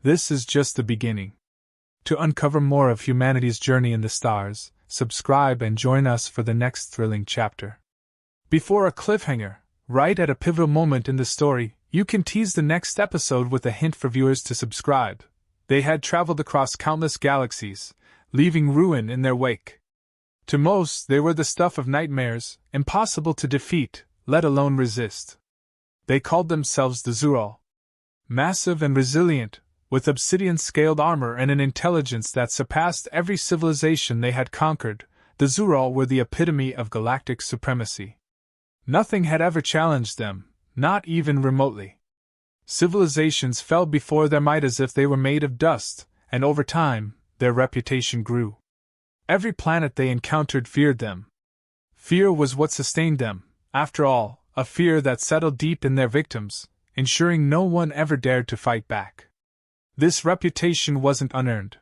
This is just the beginning. To uncover more of humanity's journey in the stars, subscribe and join us for the next thrilling chapter. Before a cliffhanger, right at a pivotal moment in the story, you can tease the next episode with a hint for viewers to subscribe. They had traveled across countless galaxies, leaving ruin in their wake. To most, they were the stuff of nightmares, impossible to defeat, let alone resist. They called themselves the Zuro. Massive and resilient, with obsidian-scaled armor and an intelligence that surpassed every civilization they had conquered, the Zuro were the epitome of galactic supremacy. Nothing had ever challenged them, not even remotely. Civilizations fell before their might as if they were made of dust, and over time, their reputation grew. Every planet they encountered feared them. Fear was what sustained them, after all, a fear that settled deep in their victims, ensuring no one ever dared to fight back. This reputation wasn't unearned.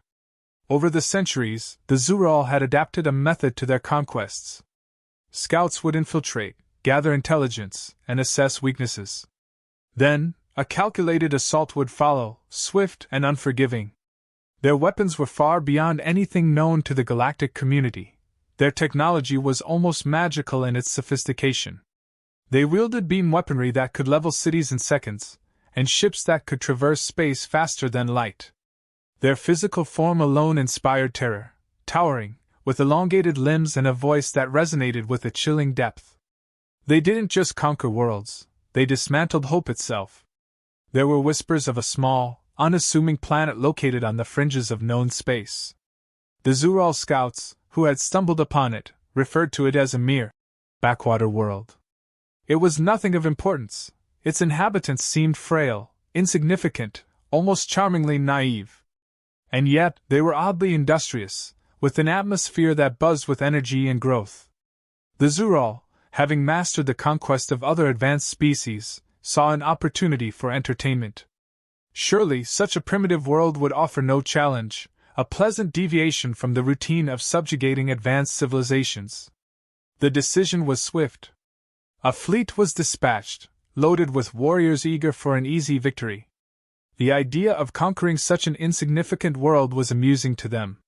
Over the centuries, the Zuro had adapted a method to their conquests. Scouts would infiltrate, gather intelligence, and assess weaknesses. Then, a calculated assault would follow, swift and unforgiving. Their weapons were far beyond anything known to the galactic community. Their technology was almost magical in its sophistication. They wielded beam weaponry that could level cities in seconds, and ships that could traverse space faster than light. Their physical form alone inspired terror, towering, with elongated limbs and a voice that resonated with a chilling depth. They didn't just conquer worlds, they dismantled hope itself. There were whispers of a small, unassuming planet located on the fringes of known space. The Zuro scouts, who had stumbled upon it, referred to it as a mere backwater world. It was nothing of importance. Its inhabitants seemed frail, insignificant, almost charmingly naive. And yet, they were oddly industrious, with an atmosphere that buzzed with energy and growth. The Zuro, having mastered the conquest of other advanced species, saw an opportunity for entertainment. Surely, such a primitive world would offer no challenge, a pleasant deviation from the routine of subjugating advanced civilizations. The decision was swift. A fleet was dispatched, loaded with warriors eager for an easy victory. The idea of conquering such an insignificant world was amusing to them.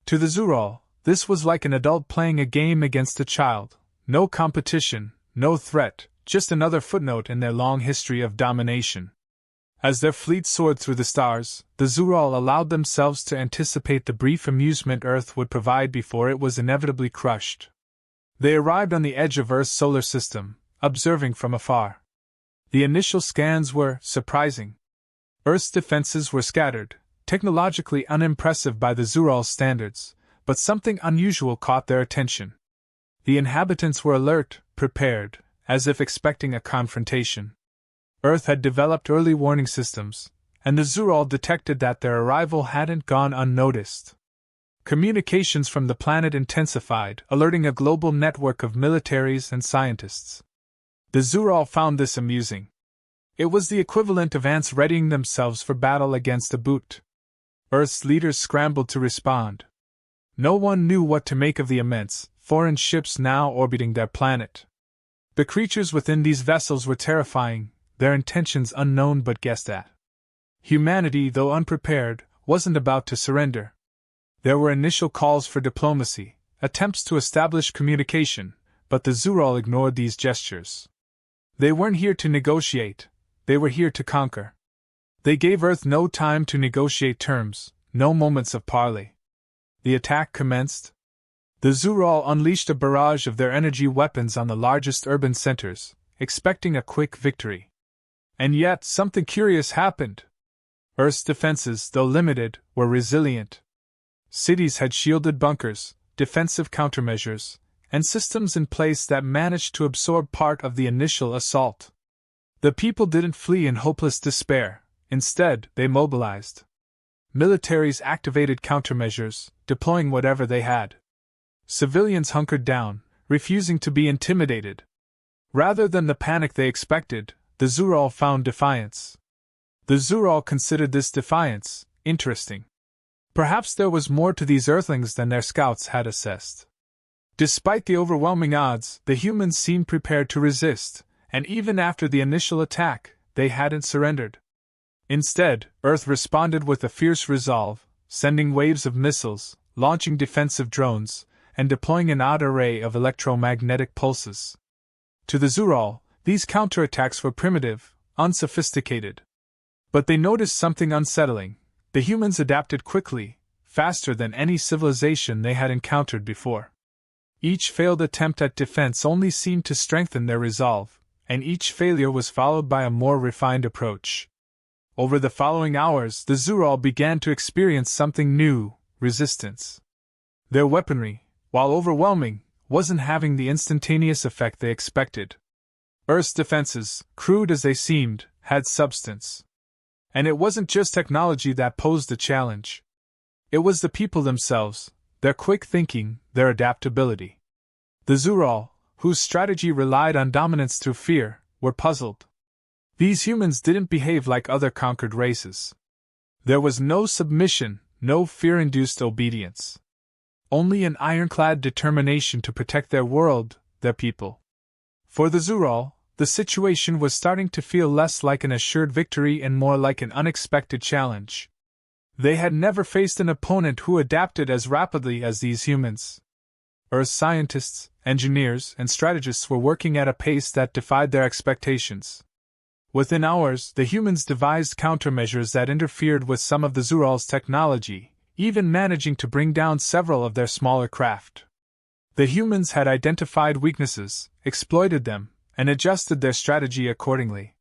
To the Zuro, this was like an adult playing a game against a child. No competition, no threat, just another footnote in their long history of domination. As their fleet soared through the stars, the Zuro allowed themselves to anticipate the brief amusement Earth would provide before it was inevitably crushed. They arrived on the edge of Earth's solar system, observing from afar. The initial scans were surprising. Earth's defenses were scattered, technologically unimpressive by the Zuro's standards, but something unusual caught their attention. The inhabitants were alert, prepared, as if expecting a confrontation. Earth had developed early warning systems, and the Zuro detected that their arrival hadn't gone unnoticed. Communications from the planet intensified, alerting a global network of militaries and scientists. The Zuro found this amusing. It was the equivalent of ants readying themselves for battle against a boot. Earth's leaders scrambled to respond. No one knew what to make of the immense, foreign ships now orbiting their planet. The creatures within these vessels were terrifying, their intentions unknown but guessed at. Humanity, though unprepared, wasn't about to surrender. There were initial calls for diplomacy, attempts to establish communication, but the Zuro ignored these gestures. They weren't here to negotiate, they were here to conquer. They gave Earth no time to negotiate terms, no moments of parley. The attack commenced. The Zuro unleashed a barrage of their energy weapons on the largest urban centers, expecting a quick victory. And yet, something curious happened. Earth's defenses, though limited, were resilient. Cities had shielded bunkers, defensive countermeasures, and systems in place that managed to absorb part of the initial assault. The people didn't flee in hopeless despair, instead, they mobilized. Militaries activated countermeasures, deploying whatever they had. Civilians hunkered down, refusing to be intimidated. Rather than the panic they expected, the Zuro found defiance. The Zuro considered this defiance interesting. Perhaps there was more to these Earthlings than their scouts had assessed. Despite the overwhelming odds, the humans seemed prepared to resist, and even after the initial attack, they hadn't surrendered. Instead, Earth responded with a fierce resolve, sending waves of missiles, launching defensive drones, and deploying an odd array of electromagnetic pulses. To the Zuro, these counterattacks were primitive, unsophisticated. But they noticed something unsettling. The humans adapted quickly, faster than any civilization they had encountered before. Each failed attempt at defense only seemed to strengthen their resolve, and each failure was followed by a more refined approach. Over the following hours, the Zuro began to experience something new: resistance. Their weaponry, while overwhelming, wasn't having the instantaneous effect they expected. Earth's defenses, crude as they seemed, had substance. And it wasn't just technology that posed a challenge. It was the people themselves, their quick thinking, their adaptability. The Zuro, whose strategy relied on dominance through fear, were puzzled. These humans didn't behave like other conquered races. There was no submission, no fear-induced obedience. Only an ironclad determination to protect their world, their people. For the Zuro, the situation was starting to feel less like an assured victory and more like an unexpected challenge. They had never faced an opponent who adapted as rapidly as these humans. Earth's scientists, engineers, and strategists were working at a pace that defied their expectations. Within hours, the humans devised countermeasures that interfered with some of the Zuro's technology, even managing to bring down several of their smaller craft. The humans had identified weaknesses, exploited them, and adjusted their strategy accordingly.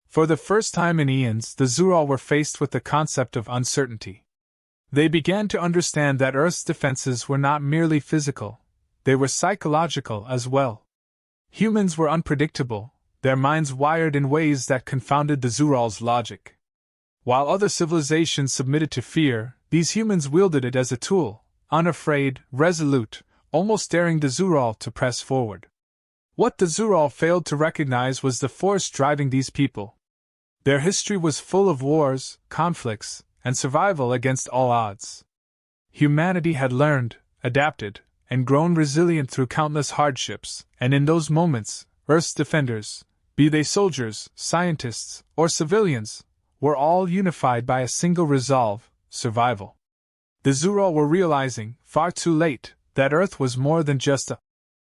For the first time in eons, the Zuro were faced with the concept of uncertainty. They began to understand that Earth's defenses were not merely physical, they were psychological as well. Humans were unpredictable, their minds wired in ways that confounded the Zuro's logic. While other civilizations submitted to fear, these humans wielded it as a tool, unafraid, resolute, almost daring the Zuro to press forward. What the Zuro failed to recognize was the force driving these people. Their history was full of wars, conflicts, and survival against all odds. Humanity had learned, adapted, and grown resilient through countless hardships, and in those moments, Earth's defenders, be they soldiers, scientists, or civilians, were all unified by a single resolve: survival. The Zuro were realizing, far too late, that Earth was more than just a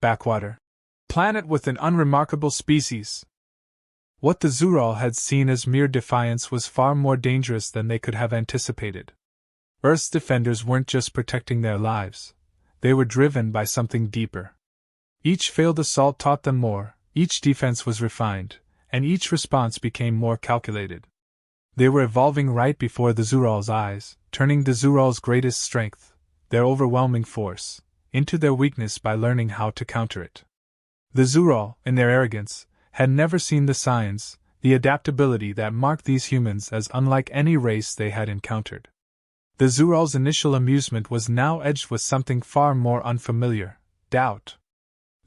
backwater planet with an unremarkable species. What the Zuro had seen as mere defiance was far more dangerous than they could have anticipated. Earth's defenders weren't just protecting their lives, they were driven by something deeper. Each failed assault taught them more, each defense was refined, and each response became more calculated. They were evolving right before the Zuro's eyes, turning the Zuro's greatest strength, their overwhelming force, into their weakness by learning how to counter it. The Zuro, in their arrogance, had never seen the signs, the adaptability that marked these humans as unlike any race they had encountered. The Zuro's initial amusement was now edged with something far more unfamiliar: doubt.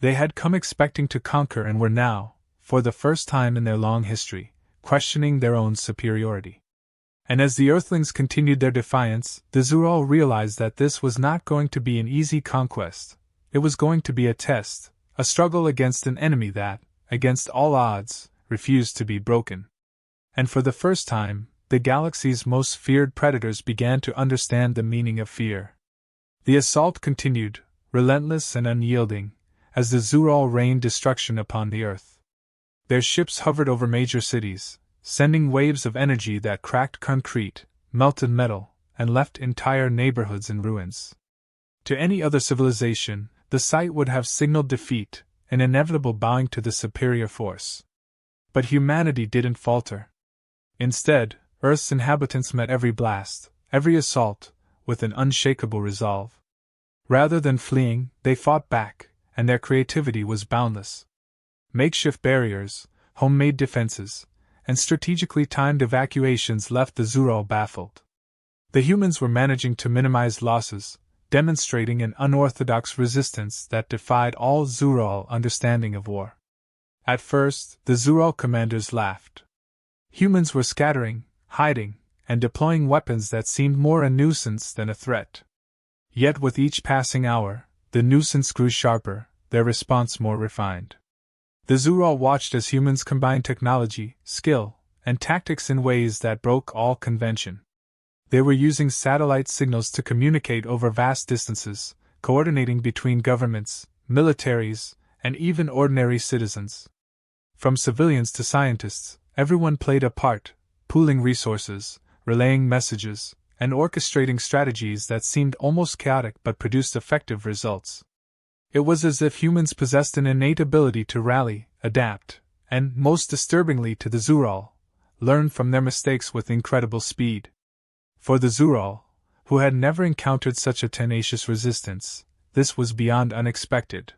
They had come expecting to conquer and were now, for the first time in their long history, questioning their own superiority. And as the Earthlings continued their defiance, the Zuro realized that this was not going to be an easy conquest. It was going to be a test, a struggle against an enemy that, against all odds, refused to be broken. And for the first time, the galaxy's most feared predators began to understand the meaning of fear. The assault continued, relentless and unyielding, as the Zuro rained destruction upon the Earth. Their ships hovered over major cities, sending waves of energy that cracked concrete, melted metal, and left entire neighborhoods in ruins. To any other civilization, the sight would have signaled defeat, an inevitable bowing to the superior force. But humanity didn't falter. Instead, Earth's inhabitants met every blast, every assault, with an unshakable resolve. Rather than fleeing, they fought back, and their creativity was boundless. Makeshift barriers, homemade defenses, and strategically timed evacuations left the Zuro baffled. The humans were managing to minimize losses, demonstrating an unorthodox resistance that defied all Zuro understanding of war. At first, the Zuro commanders laughed. Humans were scattering, hiding, and deploying weapons that seemed more a nuisance than a threat. Yet with each passing hour, the nuisance grew sharper, their response more refined. The Zuro watched as humans combined technology, skill, and tactics in ways that broke all convention. They were using satellite signals to communicate over vast distances, coordinating between governments, militaries, and even ordinary citizens. From civilians to scientists, everyone played a part, pooling resources, relaying messages, and orchestrating strategies that seemed almost chaotic but produced effective results. It was as if humans possessed an innate ability to rally, adapt, and, most disturbingly to the Zuro, learn from their mistakes with incredible speed. For the Zuro, who had never encountered such a tenacious resistance, this was beyond unexpected.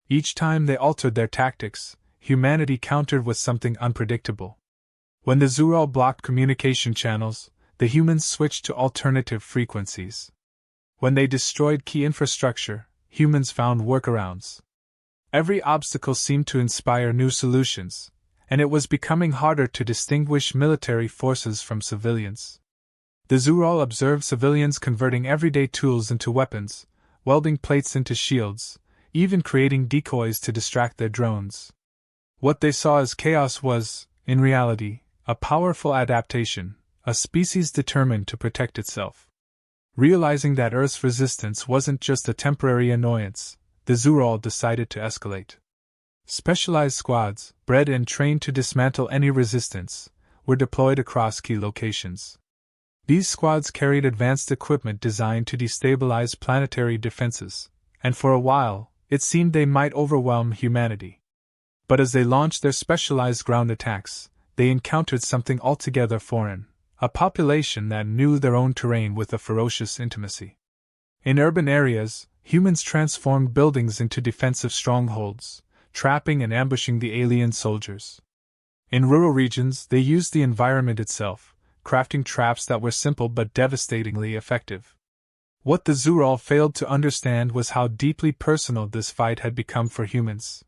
Each time they altered their tactics, humanity countered with something unpredictable. When the Zuro blocked communication channels, the humans switched to alternative frequencies. When they destroyed key infrastructure, humans found workarounds. Every obstacle seemed to inspire new solutions, and it was becoming harder to distinguish military forces from civilians. The Zuro observed civilians converting everyday tools into weapons, welding plates into shields, even creating decoys to distract their drones. What they saw as chaos was, in reality, a powerful adaptation, a species determined to protect itself. Realizing that Earth's resistance wasn't just a temporary annoyance, the Zuro decided to escalate. Specialized squads, bred and trained to dismantle any resistance, were deployed across key locations. These squads carried advanced equipment designed to destabilize planetary defenses, and for a while, it seemed they might overwhelm humanity. But as they launched their specialized ground attacks, they encountered something altogether foreign, a population that knew their own terrain with a ferocious intimacy. In urban areas, humans transformed buildings into defensive strongholds, trapping and ambushing the alien soldiers. In rural regions, they used the environment itself, crafting traps that were simple but devastatingly effective. What the Zuro failed to understand was how deeply personal this fight had become for humans.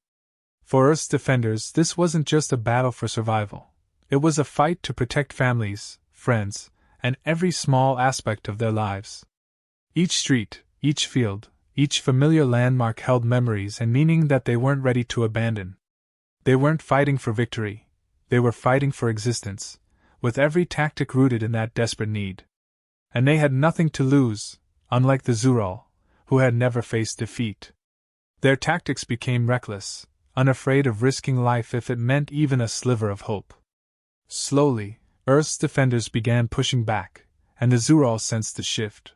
For Earth's defenders, this wasn't just a battle for survival. It was a fight to protect families, friends, and every small aspect of their lives. Each street, each field, each familiar landmark held memories and meaning that they weren't ready to abandon. They weren't fighting for victory, they were fighting for existence, with every tactic rooted in that desperate need. And they had nothing to lose, unlike the Zuro, who had never faced defeat. Their tactics became reckless, unafraid of risking life if it meant even a sliver of hope. Slowly, Earth's defenders began pushing back, and the Zuro sensed the shift.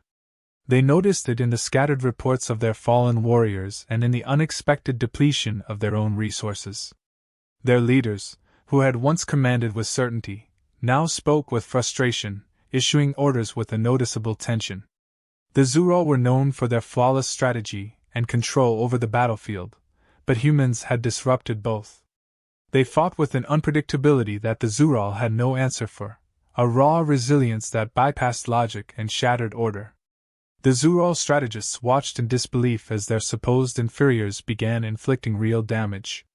They noticed it in the scattered reports of their fallen warriors and in the unexpected depletion of their own resources. Their leaders, who had once commanded with certainty, now spoke with frustration, issuing orders with a noticeable tension. The Zuro were known for their flawless strategy and control over the battlefield, but humans had disrupted both. They fought with an unpredictability that the Zuro had no answer for, a raw resilience that bypassed logic and shattered order. The Zuro strategists watched in disbelief as their supposed inferiors began inflicting real damage.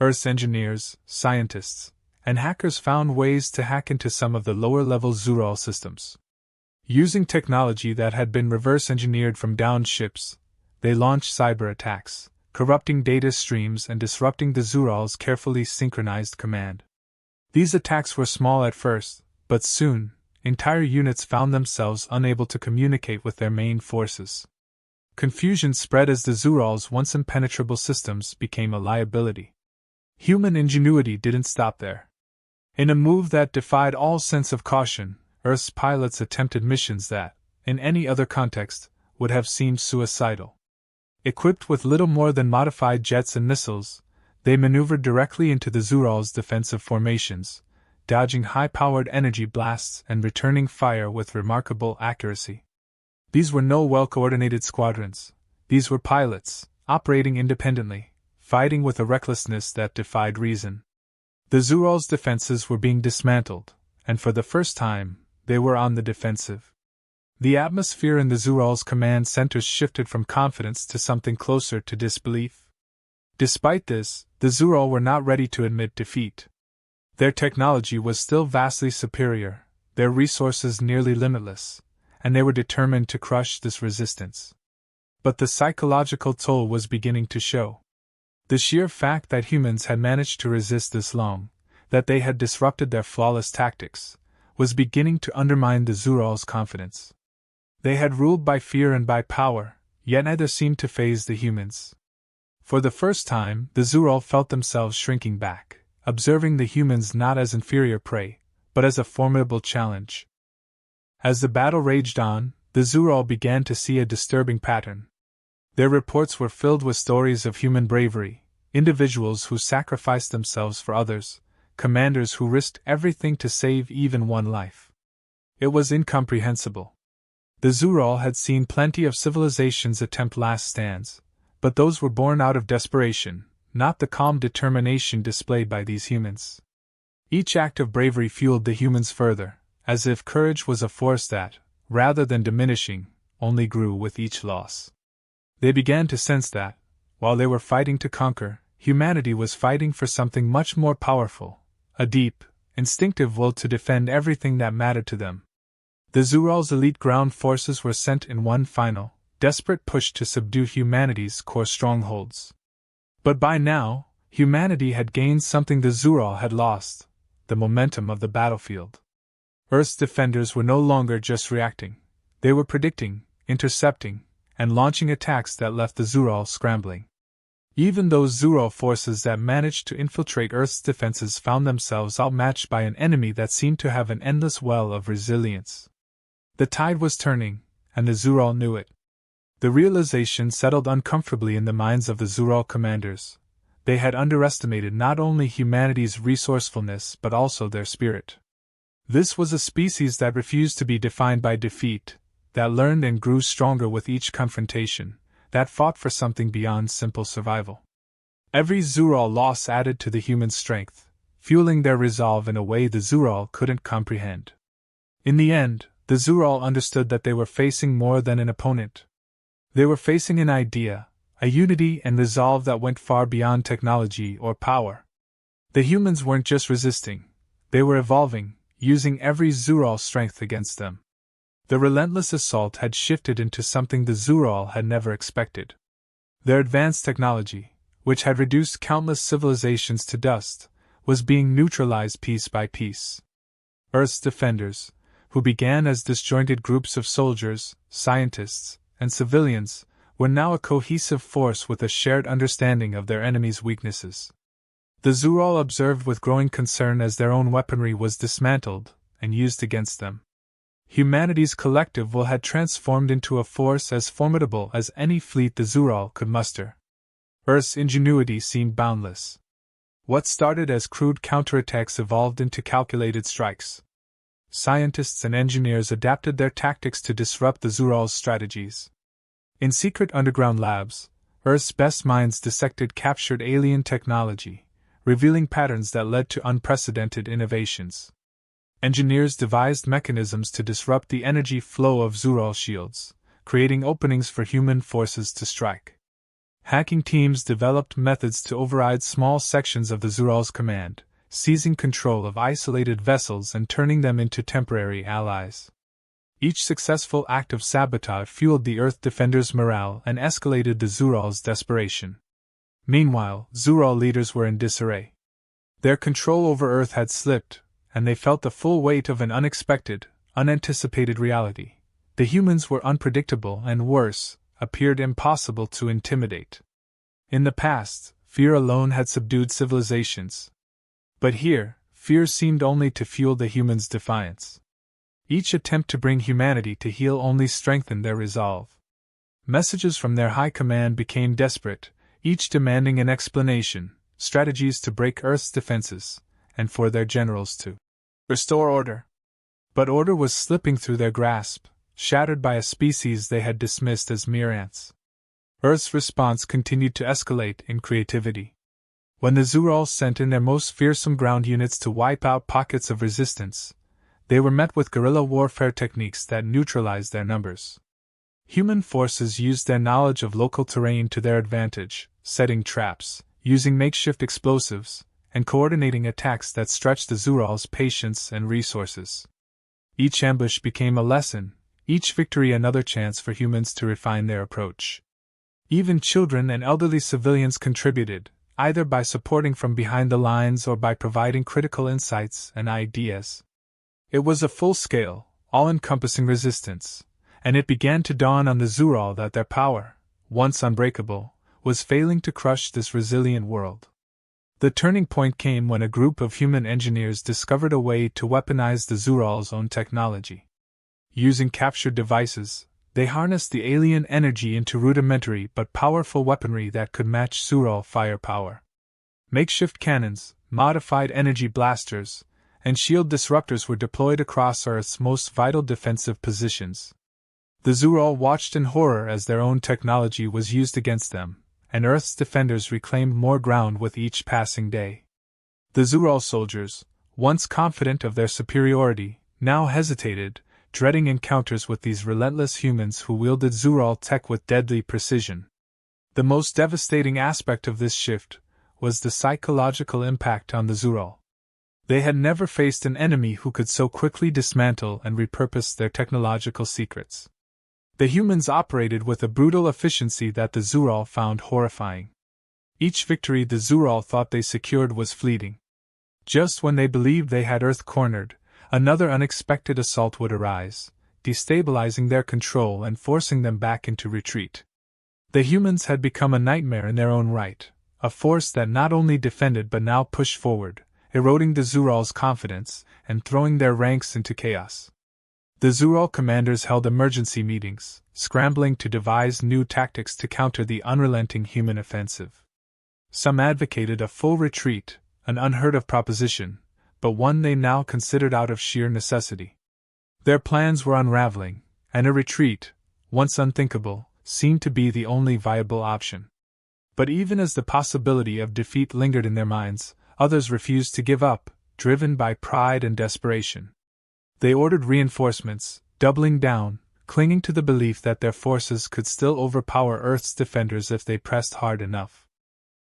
Earth's engineers, scientists, and hackers found ways to hack into some of the lower-level Zuro systems. Using technology that had been reverse-engineered from downed ships, they launched cyber attacks, corrupting data streams and disrupting the Zuro's carefully synchronized command. These attacks were small at first, but soon, entire units found themselves unable to communicate with their main forces. Confusion spread as the Zuro's once impenetrable systems became a liability. Human ingenuity didn't stop there. In a move that defied all sense of caution, Earth's pilots attempted missions that, in any other context, would have seemed suicidal. Equipped with little more than modified jets and missiles, they maneuvered directly into the Zuro's defensive formations, dodging high-powered energy blasts and returning fire with remarkable accuracy. These were no well-coordinated squadrons. These were pilots, operating independently, fighting with a recklessness that defied reason. The Zuro's defenses were being dismantled, and for the first time, they were on the defensive. The atmosphere in the Zuro's command centers shifted from confidence to something closer to disbelief. Despite this, the Zuro were not ready to admit defeat. Their technology was still vastly superior, their resources nearly limitless, and they were determined to crush this resistance. But the psychological toll was beginning to show. The sheer fact that humans had managed to resist this long, that they had disrupted their flawless tactics, was beginning to undermine the Zural's confidence. They had ruled by fear and by power, yet neither seemed to faze the humans. For the first time, the Zural felt themselves shrinking back, observing the humans not as inferior prey, but as a formidable challenge. As the battle raged on, the Zural began to see a disturbing pattern. Their reports were filled with stories of human bravery, individuals who sacrificed themselves for others, commanders who risked everything to save even one life. It was incomprehensible. The Zural had seen plenty of civilizations attempt last stands, but those were born out of desperation, not the calm determination displayed by these humans. Each act of bravery fueled the humans further, as if courage was a force that, rather than diminishing, only grew with each loss. They began to sense that, while they were fighting to conquer, humanity was fighting for something much more powerful, a deep, instinctive will to defend everything that mattered to them. The Zural's elite ground forces were sent in one final, desperate push to subdue humanity's core strongholds. But by now, humanity had gained something the Zural had lost: the momentum of the battlefield. Earth's defenders were no longer just reacting. They were predicting, intercepting, and launching attacks that left the Zural scrambling. Even those Zuro forces that managed to infiltrate Earth's defenses found themselves outmatched by an enemy that seemed to have an endless well of resilience. The tide was turning, and the Zural knew it. The realization settled uncomfortably in the minds of the Zural commanders. They had underestimated not only humanity's resourcefulness but also their spirit. This was a species that refused to be defined by defeat, that learned and grew stronger with each confrontation, that fought for something beyond simple survival. Every Zural loss added to the human strength, fueling their resolve in a way the Zural couldn't comprehend. In the end, the Zural understood that they were facing more than an opponent. They were facing an idea, a unity and resolve that went far beyond technology or power. The humans weren't just resisting, they were evolving, using every Zural strength against them. The relentless assault had shifted into something the Zural had never expected. Their advanced technology, which had reduced countless civilizations to dust, was being neutralized piece by piece. Earth's defenders, who began as disjointed groups of soldiers, scientists, and civilians, were now a cohesive force with a shared understanding of their enemy's weaknesses. The Zural observed with growing concern as their own weaponry was dismantled and used against them. Humanity's collective will had transformed into a force as formidable as any fleet the Zural could muster. Earth's ingenuity seemed boundless. What started as crude counterattacks evolved into calculated strikes. Scientists and engineers adapted their tactics to disrupt the Zural's strategies. In secret underground labs, Earth's best minds dissected captured alien technology, revealing patterns that led to unprecedented innovations. Engineers devised mechanisms to disrupt the energy flow of Zural shields, creating openings for human forces to strike. Hacking teams developed methods to override small sections of the Zural's command, seizing control of isolated vessels and turning them into temporary allies. Each successful act of sabotage fueled the Earth defenders' morale and escalated the Zural's desperation. Meanwhile, Zural leaders were in disarray. Their control over Earth had slipped, and they felt the full weight of an unexpected, unanticipated reality. The humans were unpredictable and, worse, appeared impossible to intimidate. In the past, fear alone had subdued civilizations. But here, fear seemed only to fuel the humans' defiance. Each attempt to bring humanity to heel only strengthened their resolve. Messages from their high command became desperate, each demanding an explanation, strategies to break Earth's defenses, and for their generals to restore order. But order was slipping through their grasp, shattered by a species they had dismissed as mere ants. Earth's response continued to escalate in creativity. When the Zural sent in their most fearsome ground units to wipe out pockets of resistance, they were met with guerrilla warfare techniques that neutralized their numbers. Human forces used their knowledge of local terrain to their advantage, setting traps, using makeshift explosives, and coordinating attacks that stretched the Zural's patience and resources. Each ambush became a lesson, each victory another chance for humans to refine their approach. Even children and elderly civilians contributed, either by supporting from behind the lines or by providing critical insights and ideas. It was a full-scale, all-encompassing resistance, and it began to dawn on the Zuro that their power, once unbreakable, was failing to crush this resilient world. The turning point came when a group of human engineers discovered a way to weaponize the Zuro's own technology. Using captured devices, they harnessed the alien energy into rudimentary but powerful weaponry that could match Zuro firepower. Makeshift cannons, modified energy blasters, and shield disruptors were deployed across Earth's most vital defensive positions. The Zuro watched in horror as their own technology was used against them, and Earth's defenders reclaimed more ground with each passing day. The Zuro soldiers, once confident of their superiority, now hesitated, dreading encounters with these relentless humans who wielded Zuro tech with deadly precision. The most devastating aspect of this shift was the psychological impact on the Zuro. They had never faced an enemy who could so quickly dismantle and repurpose their technological secrets. The humans operated with a brutal efficiency that the Zuro found horrifying. Each victory the Zuro thought they secured was fleeting. Just when they believed they had Earth cornered, another unexpected assault would arise, destabilizing their control and forcing them back into retreat. The humans had become a nightmare in their own right, a force that not only defended but now pushed forward, eroding the Zuro's confidence and throwing their ranks into chaos. The Zuro commanders held emergency meetings, scrambling to devise new tactics to counter the unrelenting human offensive. Some advocated a full retreat, an unheard-of proposition, but one they now considered out of sheer necessity. Their plans were unraveling, and a retreat, once unthinkable, seemed to be the only viable option. But even as the possibility of defeat lingered in their minds, others refused to give up, driven by pride and desperation. They ordered reinforcements, doubling down, clinging to the belief that their forces could still overpower Earth's defenders if they pressed hard enough.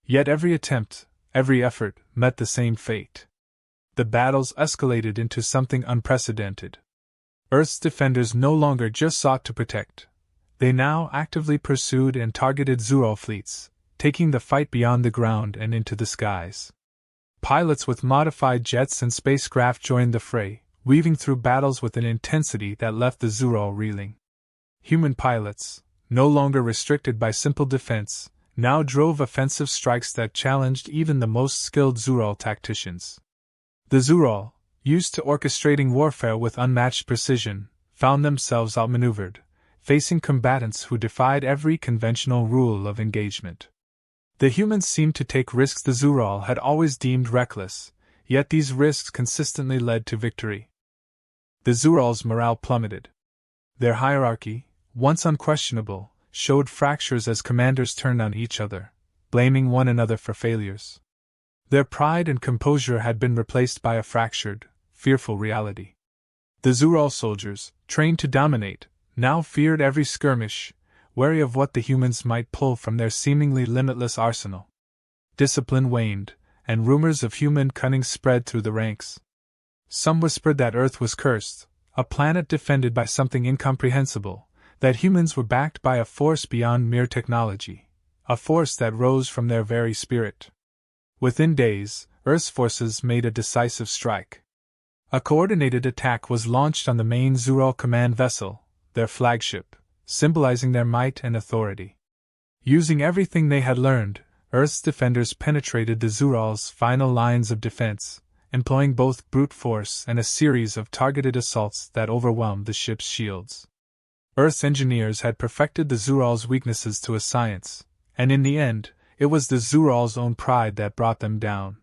Yet every attempt, every effort, met the same fate. The battles escalated into something unprecedented. Earth's defenders no longer just sought to protect. They now actively pursued and targeted Zuro fleets, taking the fight beyond the ground and into the skies. Pilots with modified jets and spacecraft joined the fray, weaving through battles with an intensity that left the Zuro reeling. Human pilots, no longer restricted by simple defense, now drove offensive strikes that challenged even the most skilled Zuro tacticians. The Zuro, used to orchestrating warfare with unmatched precision, found themselves outmaneuvered, facing combatants who defied every conventional rule of engagement. The humans seemed to take risks the Zuro had always deemed reckless, yet these risks consistently led to victory. The Zuro's morale plummeted. Their hierarchy, once unquestionable, showed fractures as commanders turned on each other, blaming one another for failures. Their pride and composure had been replaced by a fractured, fearful reality. The Zuro soldiers, trained to dominate, now feared every skirmish, wary of what the humans might pull from their seemingly limitless arsenal. Discipline waned, and rumors of human cunning spread through the ranks. Some whispered that Earth was cursed, a planet defended by something incomprehensible, that humans were backed by a force beyond mere technology, a force that rose from their very spirit. Within days, Earth's forces made a decisive strike. A coordinated attack was launched on the main Zuro command vessel, their flagship, symbolizing their might and authority. Using everything they had learned, Earth's defenders penetrated the Zuro's final lines of defense, employing both brute force and a series of targeted assaults that overwhelmed the ship's shields. Earth's engineers had perfected the Zuro's weaknesses to a science, and in the end, it was the Zuro's own pride that brought them down.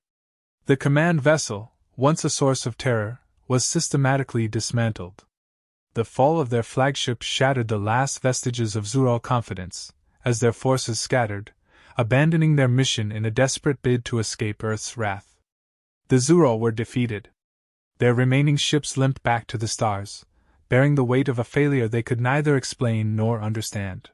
The command vessel, once a source of terror, was systematically dismantled. The fall of their flagship shattered the last vestiges of Zuro confidence, as their forces scattered, abandoning their mission in a desperate bid to escape Earth's wrath. The Zuro were defeated. Their remaining ships limped back to the stars, bearing the weight of a failure they could neither explain nor understand.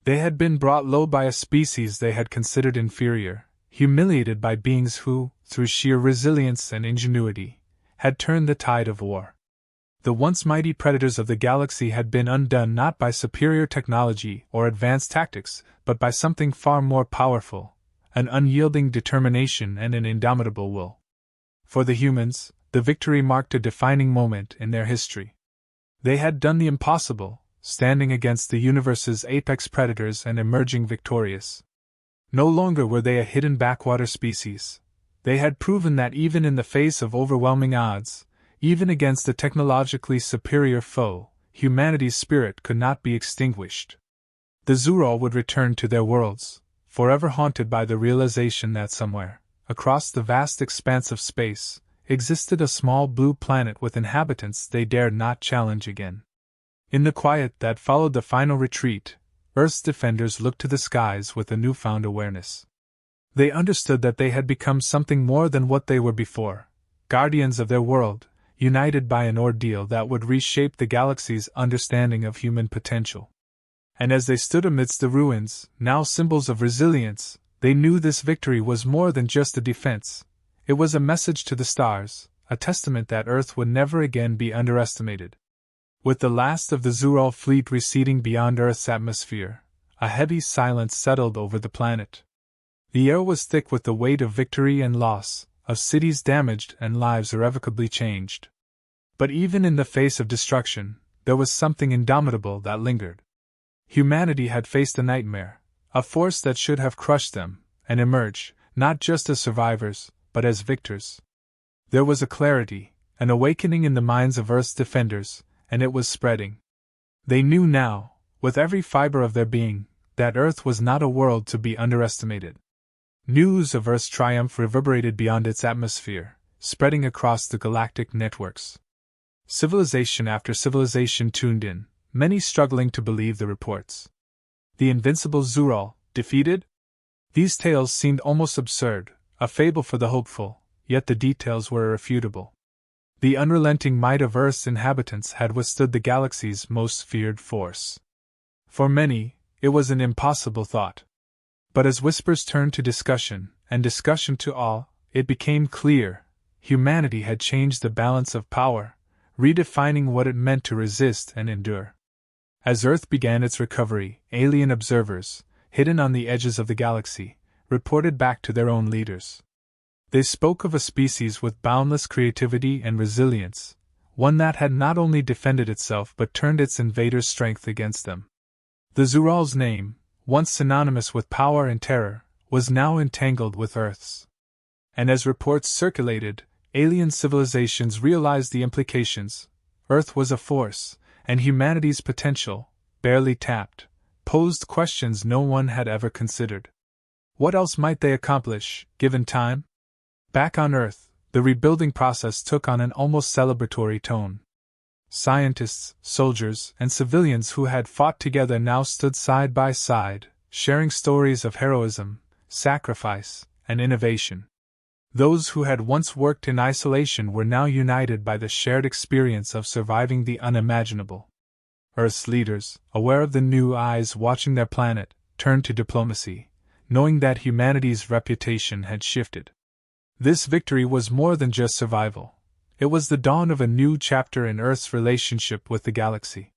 They had been brought low by a species they had considered inferior, humiliated by beings who, through sheer resilience and ingenuity, had turned the tide of war. The once mighty predators of the galaxy had been undone not by superior technology or advanced tactics, but by something far more powerful, an unyielding determination and an indomitable will. For the humans, the victory marked a defining moment in their history. They had done the impossible, standing against the universe's apex predators and emerging victorious. No longer were they a hidden backwater species. They had proven that even in the face of overwhelming odds, even against a technologically superior foe, humanity's spirit could not be extinguished. The Zuro would return to their worlds, forever haunted by the realization that somewhere, across the vast expanse of space, existed a small blue planet with inhabitants they dared not challenge again. In the quiet that followed the final retreat, Earth's defenders looked to the skies with a newfound awareness. They understood that they had become something more than what they were before, guardians of their world, united by an ordeal that would reshape the galaxy's understanding of human potential. And as they stood amidst the ruins, now symbols of resilience, they knew this victory was more than just a defense. It was a message to the stars, a testament that Earth would never again be underestimated. With the last of the Zuro fleet receding beyond Earth's atmosphere, a heavy silence settled over the planet. The air was thick with the weight of victory and loss, of cities damaged and lives irrevocably changed. But even in the face of destruction, there was something indomitable that lingered. Humanity had faced a nightmare, a force that should have crushed them, and emerged, not just as survivors, but as victors. There was a clarity, an awakening in the minds of Earth's defenders, and it was spreading. They knew now, with every fiber of their being, that Earth was not a world to be underestimated. News of Earth's triumph reverberated beyond its atmosphere, spreading across the galactic networks. Civilization after civilization tuned in, many struggling to believe the reports. The invincible Zuro, defeated? These tales seemed almost absurd, a fable for the hopeful, yet the details were irrefutable. The unrelenting might of Earth's inhabitants had withstood the galaxy's most feared force. For many, it was an impossible thought. But as whispers turned to discussion, and discussion to awe, it became clear, humanity had changed the balance of power, redefining what it meant to resist and endure. As Earth began its recovery, alien observers, hidden on the edges of the galaxy, reported back to their own leaders. They spoke of a species with boundless creativity and resilience, one that had not only defended itself but turned its invaders' strength against them. The Zuro's name, once synonymous with power and terror, was now entangled with Earth's. And as reports circulated, alien civilizations realized the implications. Earth was a force, and humanity's potential, barely tapped, posed questions no one had ever considered. What else might they accomplish, given time? Back on Earth, the rebuilding process took on an almost celebratory tone. Scientists, soldiers, and civilians who had fought together now stood side by side, sharing stories of heroism, sacrifice, and innovation. Those who had once worked in isolation were now united by the shared experience of surviving the unimaginable. Earth's leaders, aware of the new eyes watching their planet, turned to diplomacy, knowing that humanity's reputation had shifted. This victory was more than just survival. It was the dawn of a new chapter in Earth's relationship with the galaxy.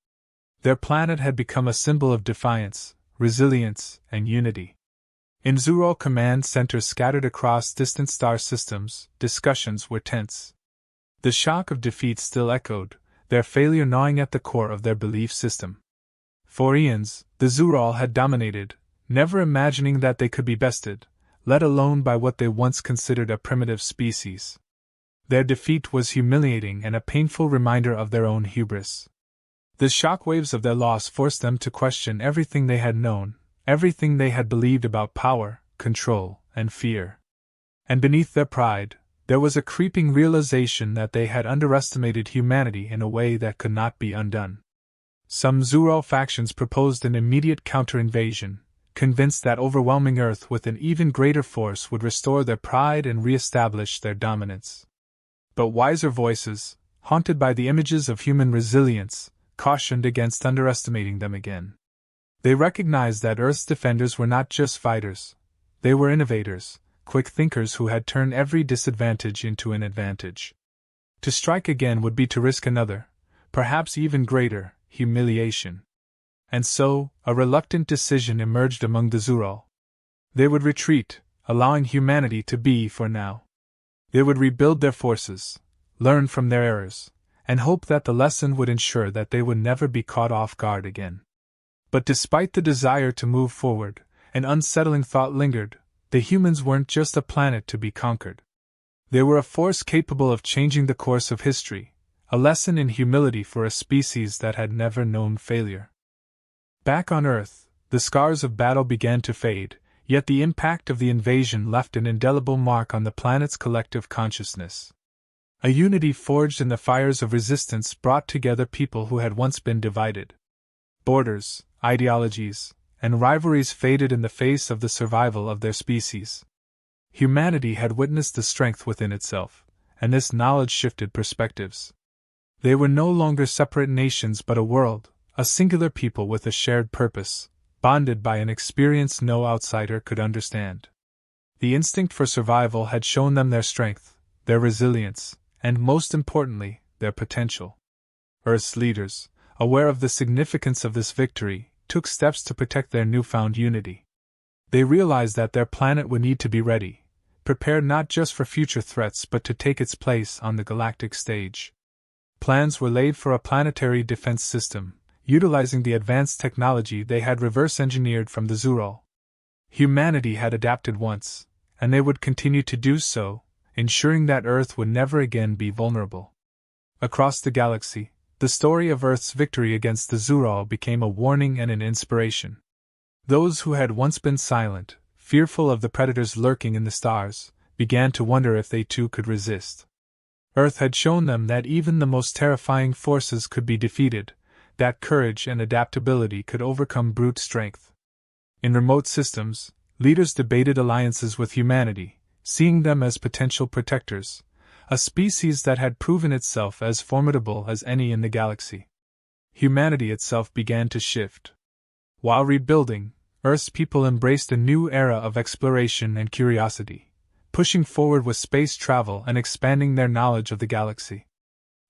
Their planet had become a symbol of defiance, resilience, and unity. In Zuro command centers scattered across distant star systems, discussions were tense. The shock of defeat still echoed, their failure gnawing at the core of their belief system. For eons, the Zuro had dominated, never imagining that they could be bested, let alone by what they once considered a primitive species. Their defeat was humiliating and a painful reminder of their own hubris. The shockwaves of their loss forced them to question everything they had known, everything they had believed about power, control, and fear. And beneath their pride, there was a creeping realization that they had underestimated humanity in a way that could not be undone. Some Zuro factions proposed an immediate counter-invasion, convinced that overwhelming Earth with an even greater force would restore their pride and re-establish their dominance. But wiser voices, haunted by the images of human resilience, cautioned against underestimating them again. They recognized that Earth's defenders were not just fighters, they were innovators, quick thinkers who had turned every disadvantage into an advantage. To strike again would be to risk another, perhaps even greater, humiliation. And so, a reluctant decision emerged among the Zuro. They would retreat, allowing humanity to be for now. They would rebuild their forces, learn from their errors, and hope that the lesson would ensure that they would never be caught off guard again. But despite the desire to move forward, an unsettling thought lingered: the humans weren't just a planet to be conquered. They were a force capable of changing the course of history, a lesson in humility for a species that had never known failure. Back on Earth, the scars of battle began to fade, yet the impact of the invasion left an indelible mark on the planet's collective consciousness. A unity forged in the fires of resistance brought together people who had once been divided. Borders, ideologies, and rivalries faded in the face of the survival of their species. Humanity had witnessed the strength within itself, and this knowledge shifted perspectives. They were no longer separate nations but a world, a singular people with a shared purpose, bonded by an experience no outsider could understand. The instinct for survival had shown them their strength, their resilience, and most importantly, their potential. Earth's leaders, aware of the significance of this victory, took steps to protect their newfound unity. They realized that their planet would need to be ready, prepared not just for future threats but to take its place on the galactic stage. Plans were laid for a planetary defense system, utilizing the advanced technology they had reverse-engineered from the Zuro. Humanity had adapted once, and they would continue to do so, ensuring that Earth would never again be vulnerable. Across the galaxy, the story of Earth's victory against the Zuro became a warning and an inspiration. Those who had once been silent, fearful of the predators lurking in the stars, began to wonder if they too could resist. Earth had shown them that even the most terrifying forces could be defeated, that courage and adaptability could overcome brute strength. In remote systems, leaders debated alliances with humanity, seeing them as potential protectors, a species that had proven itself as formidable as any in the galaxy. Humanity itself began to shift. While rebuilding, Earth's people embraced a new era of exploration and curiosity, pushing forward with space travel and expanding their knowledge of the galaxy.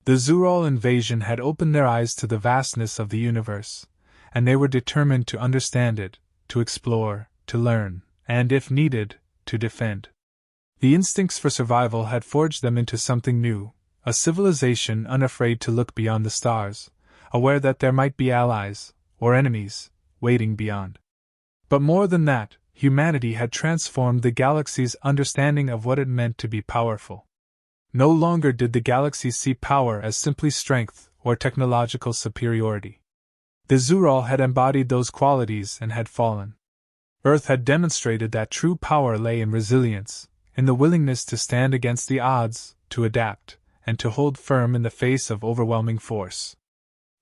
The Zuro invasion had opened their eyes to the vastness of the universe, and they were determined to understand it, to explore, to learn, and, if needed, to defend. The instincts for survival had forged them into something new, a civilization unafraid to look beyond the stars, aware that there might be allies, or enemies, waiting beyond. But more than that, humanity had transformed the galaxy's understanding of what it meant to be powerful. No longer did the galaxy see power as simply strength or technological superiority. The Zuro had embodied those qualities and had fallen. Earth had demonstrated that true power lay in resilience, in the willingness to stand against the odds, to adapt, and to hold firm in the face of overwhelming force.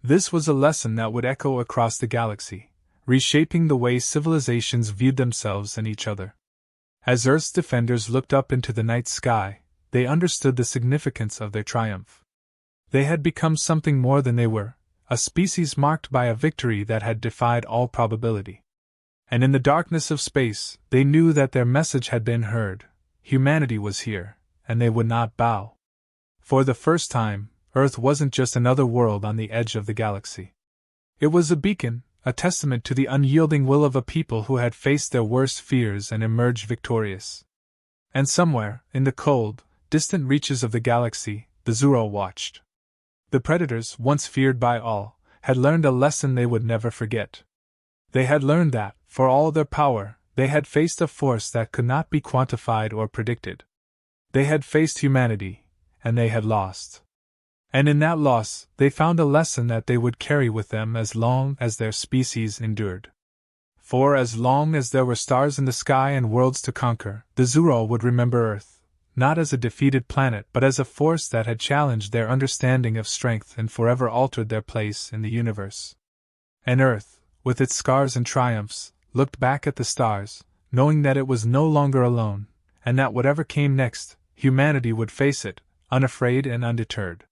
This was a lesson that would echo across the galaxy, reshaping the way civilizations viewed themselves and each other. As Earth's defenders looked up into the night sky, they understood the significance of their triumph. They had become something more than they were, a species marked by a victory that had defied all probability. And in the darkness of space, they knew that their message had been heard. Humanity was here, and they would not bow. For the first time, Earth wasn't just another world on the edge of the galaxy. It was a beacon, a testament to the unyielding will of a people who had faced their worst fears and emerged victorious. And somewhere, in the cold, distant reaches of the galaxy, the Zuro watched. The predators, once feared by all, had learned a lesson they would never forget. They had learned that, for all their power, they had faced a force that could not be quantified or predicted. They had faced humanity, and they had lost. And in that loss, they found a lesson that they would carry with them as long as their species endured. For as long as there were stars in the sky and worlds to conquer, the Zuro would remember Earth, not as a defeated planet but as a force that had challenged their understanding of strength and forever altered their place in the universe. And Earth, with its scars and triumphs, looked back at the stars, knowing that it was no longer alone, and that whatever came next, humanity would face it, unafraid and undeterred.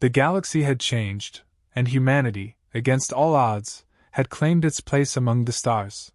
The galaxy had changed, and humanity, against all odds, had claimed its place among the stars.